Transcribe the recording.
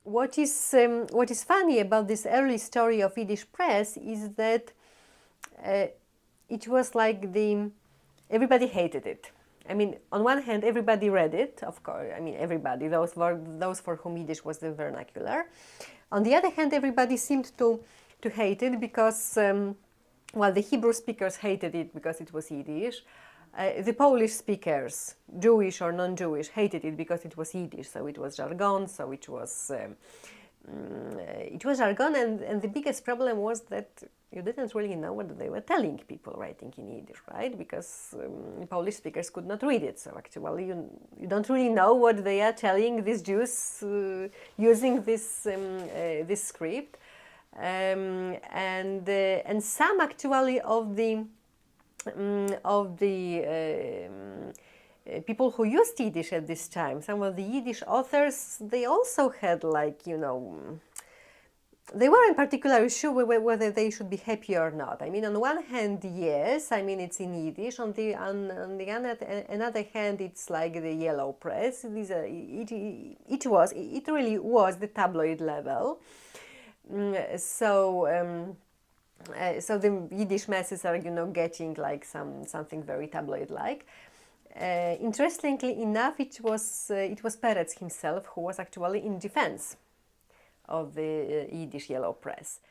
what is funny about this early story of Yiddish press is that it was like everybody hated it. I mean, on one hand, everybody read it, of course. I mean, everybody, those for whom Yiddish was the vernacular. On the other hand, everybody seemed to hate it because, well, the Hebrew speakers hated it because it was Yiddish. The Polish speakers, Jewish or non-Jewish, hated it because it was Yiddish, so it was jargon, so it was jargon, and the biggest problem was that you didn't really know what they were telling people writing in Yiddish, right? Because Polish speakers could not read it, so actually you don't really know what they are telling these Jews using this script, and some actually of the people who used Yiddish at this time, some of the Yiddish authors, they also had they weren't particularly sure whether they should be happy or not. I mean, on one hand, yes, I mean, it's in Yiddish. On the another hand, it's like the yellow press. It really was the tabloid level. So the Yiddish masses are, getting like something very tabloid-like. Interestingly enough, it was Peretz himself who was actually in defense of the Yiddish yellow press.